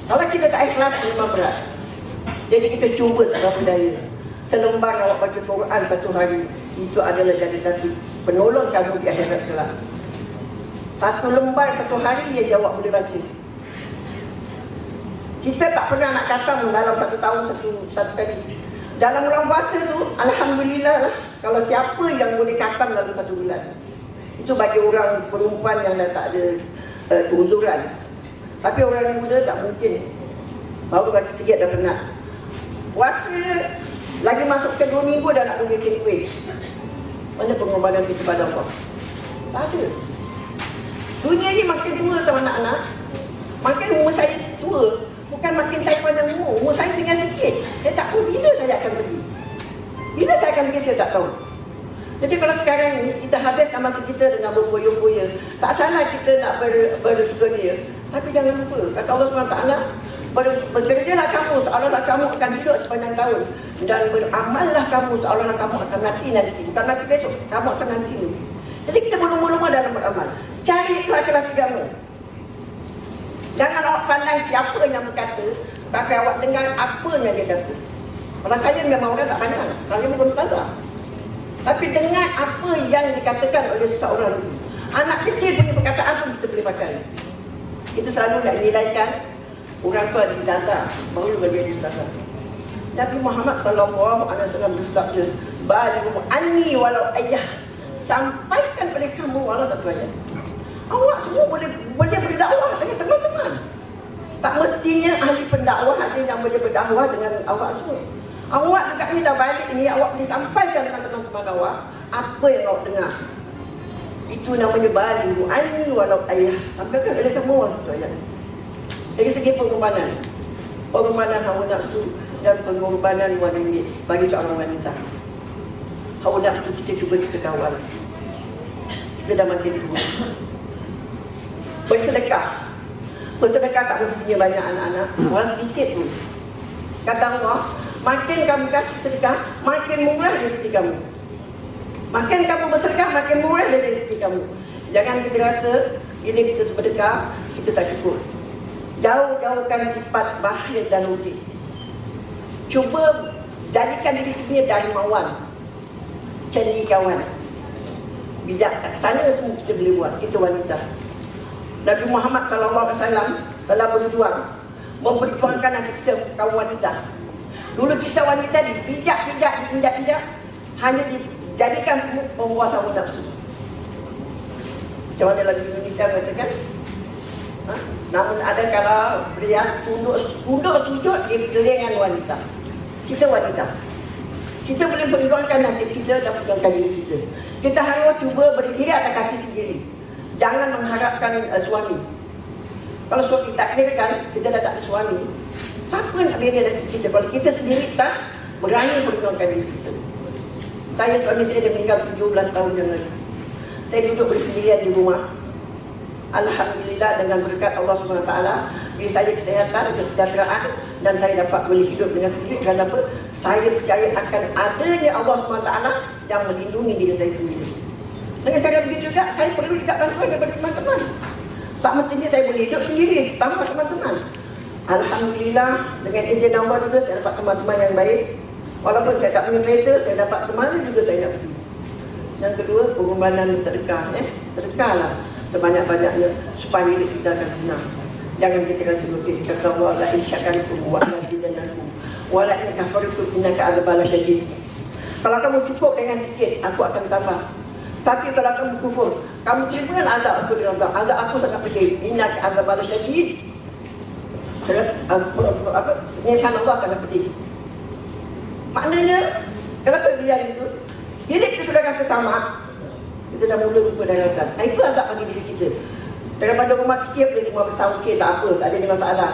Kalau kita tak ikhlas, memang berat. Jadi kita cuba tak berapa daya. Selembar awak baca Quran satu hari, itu adalah jadi satu penolong kamu di akhirat kelak. Satu lembar satu hari je awak boleh baca. Kita tak pernah nak khatam dalam satu tahun satu kali. Dalam bulan puasa tu, alhamdulillah lah, kalau siapa yang boleh khatam dalam satu bulan. Itu bagi orang perempuan yang dah tak ada keuzuran. Tapi orang yang muda tak mungkin. Baru baca sikit dah penat. Puasa lagi masuk ke 2 minggu dah nak boleh bikin kuih. Mana pengorbanan kita pada Allah? Tak ada. Dunia ni makin tua tau anak-anak. Makin umur saya tua. Bukan makin saya pandang umur. Umur saya tinggal sikit. Saya tak tahu bila saya akan pergi. Bila saya akan pergi saya tak tahu. Jadi kalau sekarang ni kita habiskan masa kita dengan berfoya-foya, tak salah kita nak bersukaria. Tapi jangan lupa, kata Allah SWT, bekerjalah kamu seolah-olah kamu akan hidup sepanjang tahun. Dan beramallah kamu seolah-olah kamu akan mati nanti. Bukan mati besok, kamu akan nanti ni. Jadi kita berlumba-lumba dalam beramal. Cari kelas-kelas agama. Jangan awak pandang siapa yang berkata, tapi awak dengar apa yang dia kata. Kalau saya memang orang tak pandang, saya bukan ustazah. Tapi dengar apa yang dikatakan oleh seseorang itu. Anak kecil punya perkataan pun kita boleh pakai. Kita selalu nak nilaikan orang tu ada ijazah, baru bagi dia ijazah. Nabi Muhammad SAW bersabda, "Balighu anni walau ayah." Sampaikan kepada kamu walau satu ayat. Awak semua boleh berdakwah dengan teman-teman. Tak mestinya ahli pendakwah ada yang boleh berdakwah dengan awak semua. Awak dekat ni dah balik ni, awak boleh sampaikan kepada teman-teman awak apa yang awak dengar. Itu namanya balighu anni walau ayah. Sampaikan kepada kamu walau satu ayat. Dari segi pengorbanan hawa nafsu dan pengorbanan wanita bagi seorang wanita. Hawa nafsu kita cuba kita kawal. Kita dah makin tua. Bersedekah tak mestinya banyak anak-anak, walau sedikit pun. Kata Allah, makin kamu kasih sedekah, makin murah rezeki kamu. Makin kamu bersedekah, makin murah dari rezeki kamu. Jangan kita rasa bila kita bersedekah, kita tak cukup. Jauh-jauhkan sifat bakhil dan rugi. Cuba jadikan diri kita dermawan, cendekiawan, bijaksana semua kita boleh buat, kita wanita. Nabi Muhammad SAW telah berjuang, memperjuangkan hati kita kaum wanita. Dulu kita wanita dipijak-pijak, diinjak-injak, hanya dijadikan penguasa hawa nafsu. Macam mana lagi Indonesia mengatakan? Namun ada kalau pria tunduk sujud di kelingan wanita. Kita wanita. Kita boleh perjuangkan hati kita dan perjuangkan diri kita. Kita harus cuba berdiri atas kaki sendiri. Jangan mengharapkan suami. Kalau suami tak kira kan, kita dah tak ada suami. Siapa nak beri dari kita? Kalau kita sendiri tak berani perjuangkan diri kita. Suami saya dah meninggal 17 tahun yang lalu. Saya duduk bersendirian di rumah. Alhamdulillah dengan berkat Allah SWT, beri saya kesihatan, kesejahteraan, dan saya dapat boleh hidup dengan sendiri. Kerana apa? Saya percaya akan adanya Allah SWT yang melindungi diri saya sendiri. Dengan cara begitu juga, saya perlu juga bantuan daripada teman-teman. Tak mestinya saya boleh hidup sendiri tanpa teman-teman. Alhamdulillah, dengan izin Allah juga saya dapat teman-teman yang baik. Walaupun saya tak punya kereta, saya dapat teman juga saya nak pergi. Yang kedua, pengorbanan sedekah. Sedekahlah sebanyak-banyaknya supaya hidup kita akan senang. Jangan kita rasa lukis. Kata Allah, la insyakartum wa azidannakum wa la in kafartum innaka adzaban syadid. Kalau kamu cukup dengan sikit, aku akan tambah. Tapi kalau kamu kufur, kamu terima azab aku dengan azab aku sangat pedih. Innaka adzaban syadid. Nyasan Allah akan pedih. Maknanya, kenapa dia itu? Bila kita sudah rasa tamak, kita dah mula lupa daratan. Itu azab bagi diri kita. Daripada rumah kecil boleh rumah besar, okey, tak apa, tak ada masalah.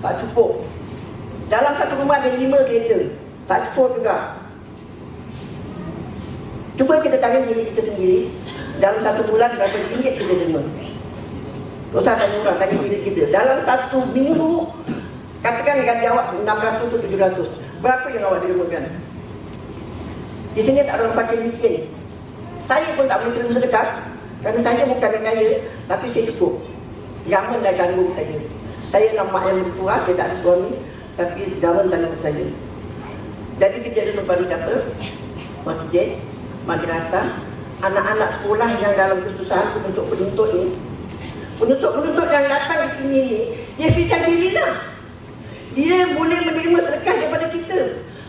Tak cukup. Dalam satu rumah ada 5 kereta, tak cukup juga. Cuba kita tanya diri kita sendiri, dalam satu bulan berapa ringgit kita terima? Usah tanya orang, tanya diri kita. Dalam satu minggu, katakan gaji awak 600 atau 700. Berapa yang awak dirimakan? Di sini tak ada orang fakir miskin. Saya pun tak boleh terima sedekah, kerana saya bukan yang kaya, tapi saya cukup. Jangan dah ganggu saya. Saya nama yang bertua, saya tak ada suami, tapi daun tanam saya. Jadi kita ada kembali kata, masjid, madrasah, anak-anak sekolah yang dalam kesusahan penuntut-penuntut ni, penuntut-penuntut yang datang ke sini ni, dia fisah diri lah. Dia boleh menerima sedekah daripada kita.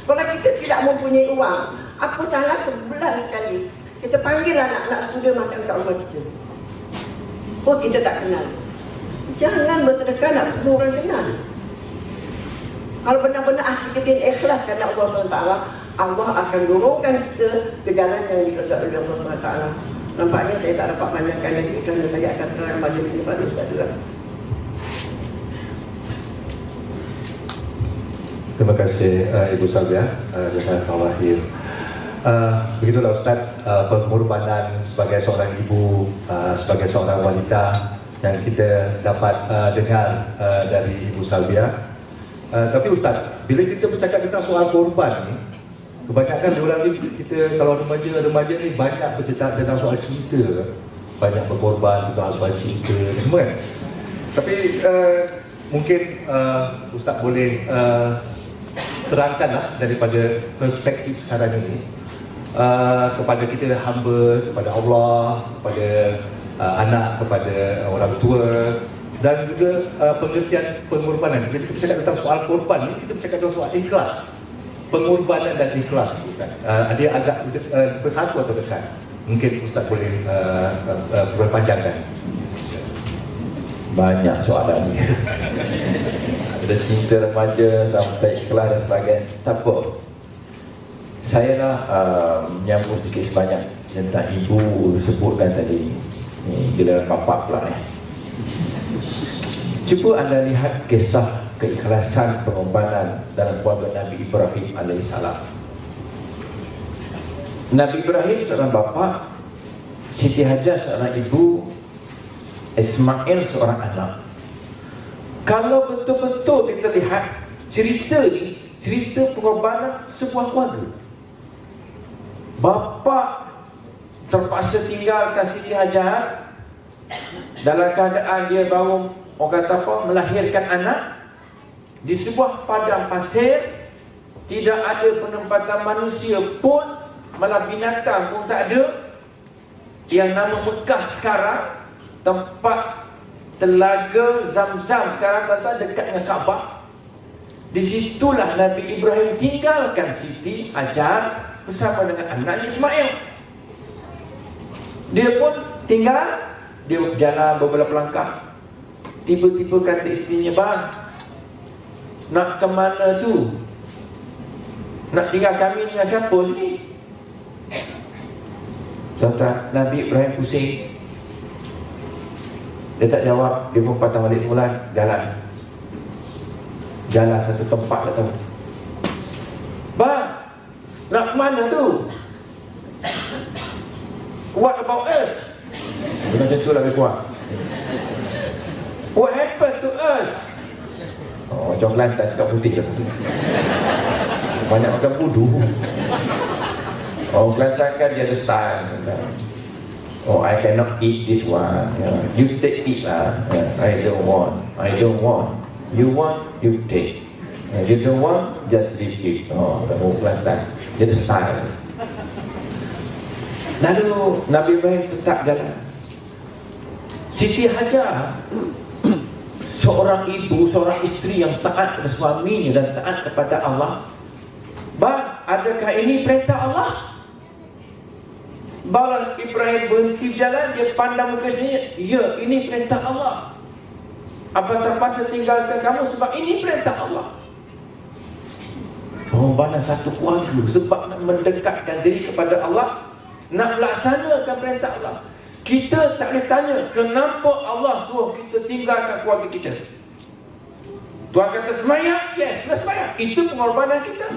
Kalau kita tidak mempunyai uang, apa salah sebulan sekali kita panggil anak-anak student makan kat rumah kita. Oh, kita tak kenal. Jangan bersedekah nak semua orang kenal. Kalau benar-benar kita ikhlas kerana Allah SWT, Allah akan dorongkan kita ke jalan yang dikehendaki oleh Allah SWT. Nampaknya saya tak dapat panjangkan lagi kerana saya akan terang majlis ini pada Ustaz. Terima kasih Ibu Salvia, jazakallahu khair. Begitulah Ustaz, pengorbanan sebagai seorang ibu, sebagai seorang wanita yang kita dapat dengar dari Ibu Salvia. Tapi Ustaz, bila kita bercakap tentang soal korban ni, kebanyakan orang ni, kita kalau remaja ni banyak bercerita tentang soal cinta, banyak berkorban tentang soal cinta semua kan. Tapi mungkin Ustaz boleh terangkanlah daripada perspektif sekarang ini kepada kita hamba, kepada Allah, kepada anak, kepada orang tua, dan juga pengertian pengorbanan. Jadi kita bercakap tentang soal korban ni, kita bercakap tentang soal ikhlas, pengorbanan dan ikhlas. Dia agak bersatu atau dekat. Mungkin Ustaz boleh perpanjangkan. Banyak soalan ni. Ada cinta remaja sampai ikhlas dan sebagainya. Tak apa. Saya nak menyambung sedikit sebanyak tentang ibu sebutkan tadi. Ni gila bapak pula ni. Cuba anda lihat kisah keikhlasan pengorbanan dalam keluarga Nabi Ibrahim alaihissalam. Nabi Ibrahim seorang bapa, Siti Hajar seorang ibu, Ismail seorang anak. Kalau betul-betul kita lihat cerita ni, cerita pengorbanan sebuah keluarga. Bapa terpaksa tinggalkan Siti Hajar dalam keadaan dia baru orang kata apa, melahirkan anak di sebuah padang pasir, tidak ada penempatan manusia pun, malah binatang pun tak ada. Yang nama Mekah sekarang, tempat telaga Zam-Zam sekarang kata dekat dengan Kaabah. Di situlah Nabi Ibrahim tinggalkan Siti Hajar bersama dengan anaknya Ismail. Dia pun tinggal, dia jalan beberapa langkah. Tiba-tiba kata isterinya, "Bang, nak ke mana tu? Nak tinggal kami dengan siapa ni?" Tuan-tuan, Nabi Ibrahim pusing. Dia tak jawab. Dia pun patah balik mulan, jalan satu tempat tak tahu. "Bang, nak ke mana tu? What about us?" Macam tu lah lebih kuat. "What happened to us?" Oh, macam Kelantan cakap putih lah. Banyak makan pudu. Oh, Kelantan kan dia ada style. "Oh, I cannot eat this one. You take it lah. I don't want. You want, you take. You don't want, just leave it." Oh, Kelantan. Dia ada style. Lalu Nabi Ibrahim tetap jalan. Siti Hajar, seorang ibu, seorang isteri yang taat kepada suaminya dan taat kepada Allah. "Bang, adakah ini perintah Allah?" Bala Ibrahim berhenti jalan, dia pandang muka sini, "Ya, ini perintah Allah. Abang terpaksa tinggalkan kamu sebab ini perintah Allah." Pengorbanan satu keluarga sebab nak mendekatkan diri kepada Allah, nak melaksanakan perintah Allah. Kita tak boleh tanya kenapa Allah suruh kita tinggalkan keluarga kita. Tuhan kata sembahyang, yes, kita sembahyang. Itu pengorbanan kita.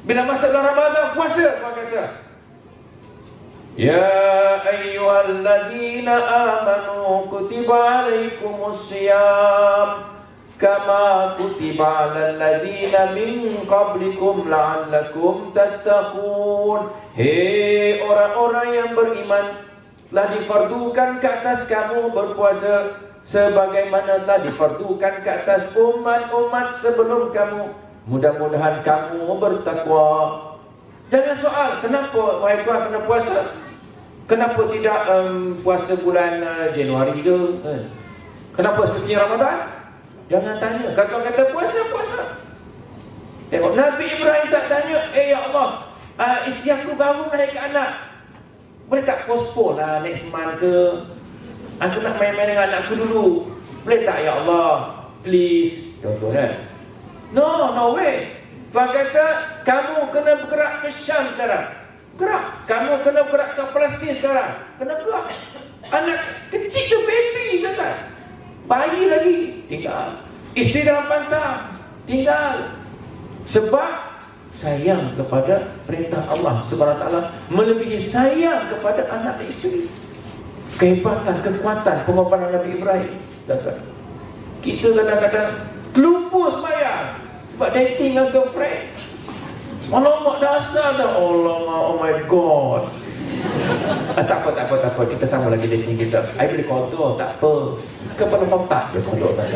Bila masuk dalam Ramadan, puasa, Tuhan kata, "Ya ayyuhalladzina amanu kutiba alaikumus siyam kama kutiba alal ladzina min qablikum la'allakum tattaqun." Hei orang-orang yang beriman, telah difardukan ke atas kamu berpuasa sebagaimana telah difardukan ke atas umat-umat sebelum kamu. Mudah-mudahan kamu bertakwa. Jangan soal, kenapa wahai Tuhan kena puasa? Kenapa tidak puasa bulan Januari ke? Kenapa semestinya Ramadan? Jangan tanya. Kalau kata puasa, puasa. Tengok, Nabi Ibrahim tak tanya, ya Allah, isteri aku baru melahirkan anak, boleh tak postpone lah next month ke? Aku nak main-main dengan anakku dulu. Boleh tak ya Allah? Please. Contohnya. No way. Tuhan kata, kamu kena bergerak ke Syam sekarang. Gerak. Kamu kena bergerak ke Palestin sekarang. Kena gerak. Anak kecil tu baby kan? Bayi lagi. Tinggal. Isteri dalam pantai. Tinggal. Sebab sayang kepada perintah Allah Subhanahu Wa Taala melebihi sayang kepada anak dan isteri. Kehebatan, kekuatan pengorbanan Nabi Ibrahim. Kita kadang-kadang terlupa sembahyang sebab dating dengan girlfriend. Alamak dasar dah. Oh my God. Tak apa. Kita sama lagi dating kita. I boleh kodok, tak apa. Kepada kontak dia kodok tak.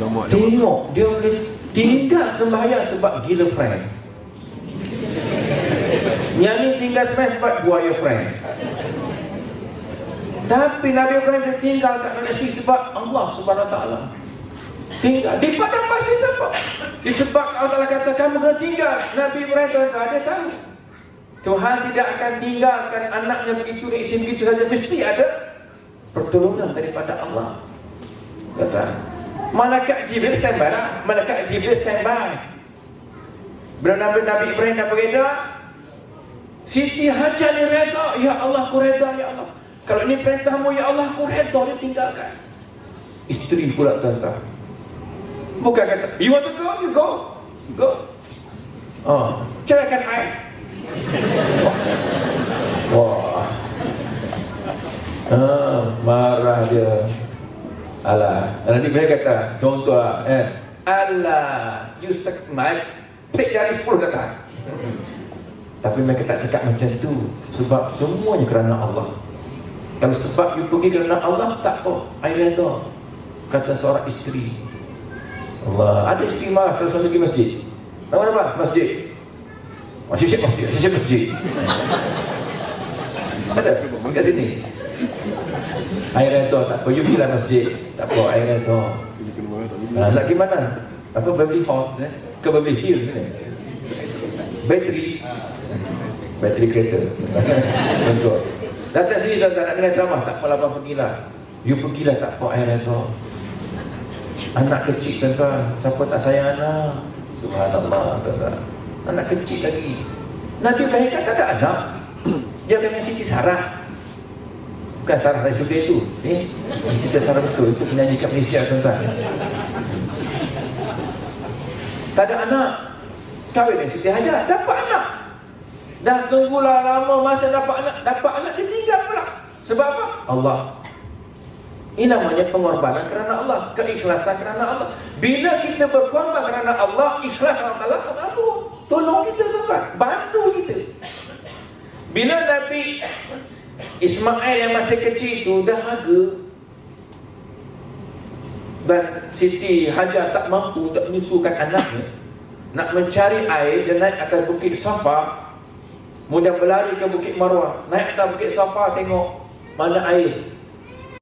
Tengok, dia boleh tinggal sembahyang sebab gila friend. Yang ni tinggal sembahyang sebab buaya friend. Tapi Nabi Ibrahim dia tinggal kat negeri sebab Allah Subhanahu Wa Taala. Tinggal di padang pasir siapa? Disebab Allah kata kamu kena tinggal. Nabi Ibrahim dia tahu Tuhan tidak akan tinggalkan anaknya begitu dan isteri begitu saja. Mesti ada pertolongan daripada Allah. Kata Malaikat Jibril standby lah. Malaikat Jibril standby. Bila Nabi Ibrahim dah bereda, Siti Hajar ni reda. Ya Allah, aku reda ya Allah. Kalau ini perintahmu ya Allah, aku reda. Dia tinggalkan. Isteri pula tuan-tuan. Bukan kata, you want to go? You go. Go. Ceraikan I. Wah. Marah dia. Alah, nanti mereka kata, contoh lah, alah, you stuck mic, take jari 10 datang. Tapi mereka tak cakap macam tu, sebab semuanya kerana Allah. Kalau sebab you pergi kerana Allah, tak apa, I redha. Kata seorang isteri. Allah, ada isteri marah kalau suami pergi masjid. Apa? Masjid. Sisip masjid. Ada, kat sini. Air redha tak apa, you pergilah masjid. Tak apa, air redha. Nak pergi mana? Apa Beverly Hills ke Beverly Hills ni? Bateri kereta. Betul. Datang sini dah nak kena ceramah, tak apa abang pergilah. You pergilah, tak apa, air redha. Anak kecil tuan-tuan, siapa tak sayang anak? Subhanallah tuan-tuan. Anak kecil lagi. Nabi Ibrahim kata tak ada anak. Dia dengan Siti Sarah. Bukan Sarah dari Sudir itu. Kita Sarah betul. Itu penyanyi kat Malaysia tuan-tuan. Tak ada anak. Kahwin dengan Siti Hajar. Dapat anak. Dah tunggulah lama masa dapat anak dia tinggal pula. Sebab apa? Allah. Ini namanya pengorbanan kerana Allah. Keikhlasan kerana Allah. Bila kita berkorban kerana Allah, ikhlas kerana Allah tolong kita tuan-tuan. Bantu kita. Bila Nabi Ismail yang masih kecil itu dahaga dan Siti Hajar tak mampu, tak menyusukan anaknya, nak mencari air, dia naik atas bukit Safa, kemudian berlari ke bukit Marwah, naik atas bukit Safa tengok mana air,